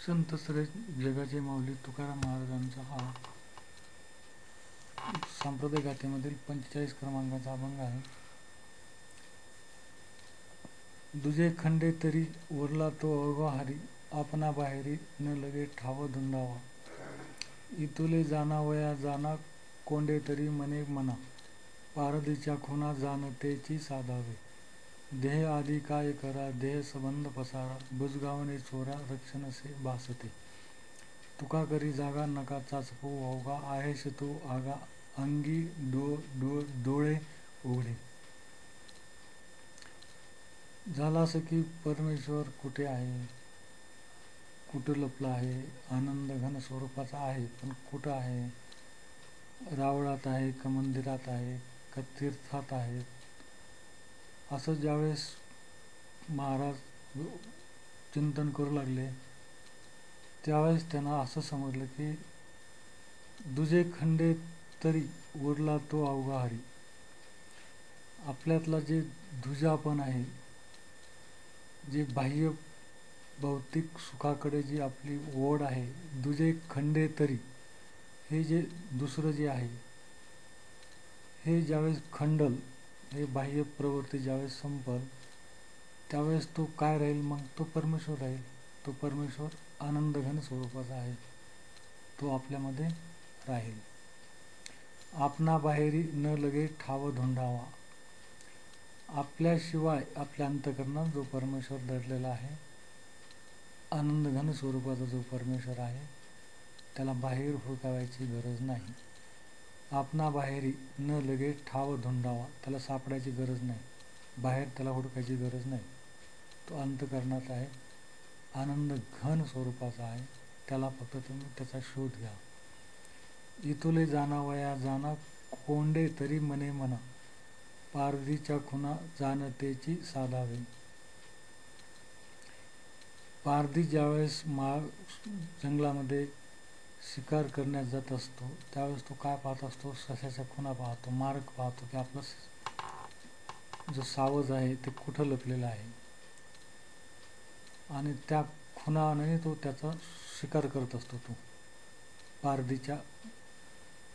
संत श्रेष्ठ जगाचे माऊली तुकाराम महाराजांचा हा सांप्रदायिक गाथेमधील 45 क्रमांकाचा अभंग आहे. दुजे खंडे तरी उरला तो अवघाहारी, आपणा बाहेरी न लगे ठाव धुंडावा. इतुले जाणावया जाणा कोंडे तरी मने मना, पारधीच्या खुणा जाणतेची साधावे. देह आधी काय करा देह संबंध पसारा, बुजगावणे चोरा रक्षणसे भासते. तुका करी जागा नका चाचपू अवघा, आहेस तू आगा अंगी डोळे उघडे. झालास की परमेश्वर कुठे आहे, कुठं लपला आहे. आनंद घन स्वरूपाचा आहे, पण कुठं आहे. रावळात आहे का मंदिरात आहे का तीर्थात आहे. असं ज्यावेळेस महाराज चिंतन करू लागले त्यावेळेस त्यांना असं समजलं की दुजे खंडे तरी उरला तो अवघाहारी. आपल्यातला जे दुजापण आहे, जे बाह्य भौतिक सुखाकडे जी आपली ओढ आहे, दुजे खंडे तरी हे जे दुसरं जे आहे हे ज्यावेळेस खंडल, हे बाह्य प्रवृत्ती ज्यावेळेस संपल त्यावेळेस तो काय राहील, मग तो परमेश्वर राहील. तो परमेश्वर आनंद घन स्वरूपाचा आहे, तो आपल्यामध्ये राहील. आपणा बाहेरी न लगे ठाव धुंडावा. आपल्याशिवाय आपल्या अंतःकरणात जो परमेश्वर दडलेला आहे, आनंद घन स्वरूपाचा जो परमेश्वर आहे, त्याला बाहेर हुडकावायची गरज नाही. आपणा बाहेरी न लगे ठाव धुंडावा. त्याला सापडायची गरज नाही, बाहेर त्याला हुडकायची गरज नाही. तो अंतःकरणात आहे, आनंद घन स्वरूपाचा आहे. त्याला फक्त तुम्ही त्याचा शोध घ्या. इतुले जाणावया जाणा कोंडे तरी मने मना, पारधीच्या खुणा जाणतेची साधावे. पारधी ज्यावेळेस जंगलामध्ये शिकार करण्यात जात असतो त्यावेळेस तो काय पाहत असतो, सशाच्या खुणा पाहतो, मार्ग पाहतो की आपला जो सावज आहे ते कुठं लपलेला आहे, आणि त्या खुणाने तो त्याचा शिकार करत असतो. तो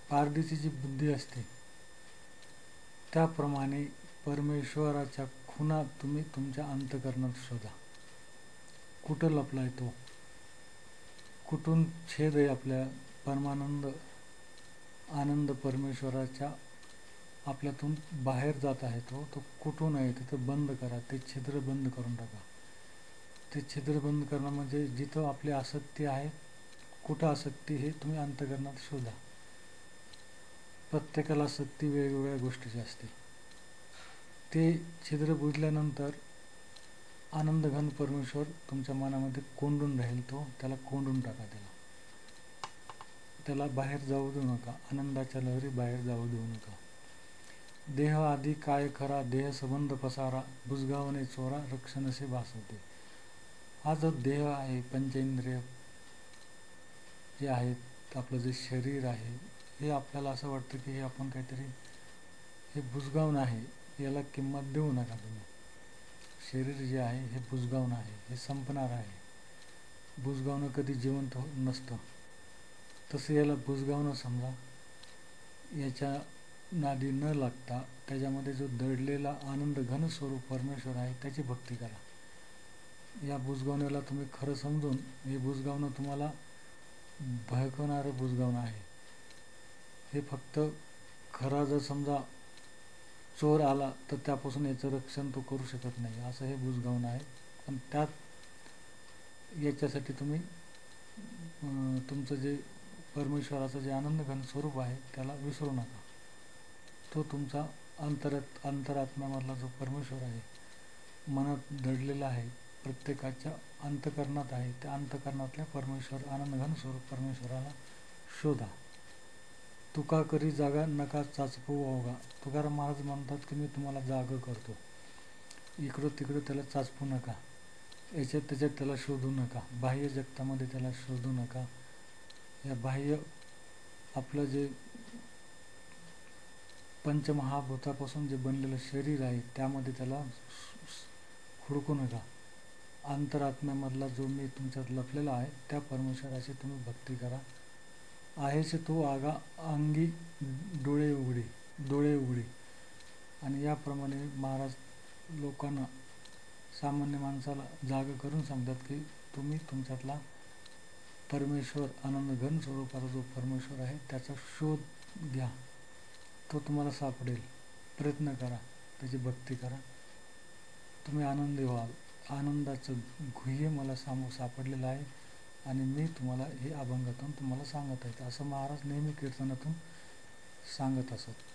पारधीची जी बुद्धी असते त्याप्रमाणे परमेश्वराच्या खुणा तुम्ही तुमच्या अंतःकरणात शोधा. कुठं लपलाय तो, कुठून छेद आहे आपल्या परमानंद आनंद परमेश्वराच्या आपल्यातून बाहेर जात आहे, तो कुठून आहे तिथं बंद करा. ते छिद्र बंद करून टाका. ते छिद्र बंद करणं म्हणजे जिथं आपली आसक्ती आहे, कुठं आसक्ती हे तुम्ही अंतःकरणात शोधा. प्रत्येकाला आसक्ती वेगवेगळ्या गोष्टीची असते. ते छिद्र बुजल्यानंतर आनंद घन परमेश्वर तुमच्या मनामध्ये कोंडून राहील. त्याला कोंडून टाका. त्याला बाहेर जाऊ देऊ नका. आनंदाच्या लहरी बाहेर जाऊ देऊ नका. देह आधी काय खरा देह संबंध पसारा, बुजगावणे चोरा रक्षणसे भासवते. हा जो देह आहे, पंचेंद्रिय जे आहेत, आपलं जे शरीर आहे, हे आपल्याला असं वाटतं की हे आपण काहीतरी हे बुजगावणं आहे, याला किंमत देऊ नका तुम्ही. शरीर जे आहे हे बुजगावणं आहे, हे संपणार आहे. बुजगावणं कधी जिवंत नसतं, तसं याला बुजगावणं समजा. याच्या नादी न लागता त्याच्यामध्ये जो दडलेला आनंद घन स्वरूप परमेश्वर आहे त्याची भक्ती करा. या बुजगावण्याला तुम्ही खरं समजून, हे बुजगावणं तुम्हाला भयकवणारं बुजगावणं आहे. हे फक्त खरा जर समजा चोर आला तर त्यापासून याचं रक्षण तो करू शकत नाही, असं हे बुजगावणं आहे. पण याच्यासाठी तुम्ही तुमचं जे परमेश्वराचं जे आनंद घन स्वरूप आहे त्याला विसरू नका. तो तुमचा अंतरात्म्यामधला जो परमेश्वर आहे, मनात दडलेला आहे, प्रत्येकाच्या अंतःकरणात आहे. त्या अंतःकरणातल्या परमेश्वर आनंद घन स्वरूप परमेश्वराला शोधा. तुका करी जागा नका चाचपू अवघा. तुकाराम महाराज म्हणतात की मी तुम्हाला जाग करतो, इकडं तिकडं त्याला चाचपू नका. याच्यात त्याच्यात त्याला शोधू नका. बाह्य जगतामध्ये त्याला शोधू नका. या बाह्य आपलं जे पंचमहाभूतापासून जे बनलेलं शरीर आहे त्यामध्ये त्याला हुडकू नका. अंतरात्म्यामधला जो मी तुमच्यात लपलेला आहे त्या परमेश्वराची तुम्ही भक्ती करा. आहेचे तो अंगी डोळे उघडे. आणि याप्रमाणे महाराज लोकांना, सामान्य माणसाला जाग करून सांगतात की तुम्ही तुमच्यातला परमेश्वर, आनंद घन स्वरूपाचा जो परमेश्वर आहे त्याचा शोध घ्या. तो तुम्हाला सापडेल. प्रयत्न करा, त्याची भक्ती करा, तुम्ही आनंदी व्हाल. आनंदाचं गुह्य मला सापडलेलं आहे आणि मी तुम्हाला हे अभंगातून तुम्हाला सांगत आहे, असं महाराज नेहमी कीर्तनातून सांगत असत.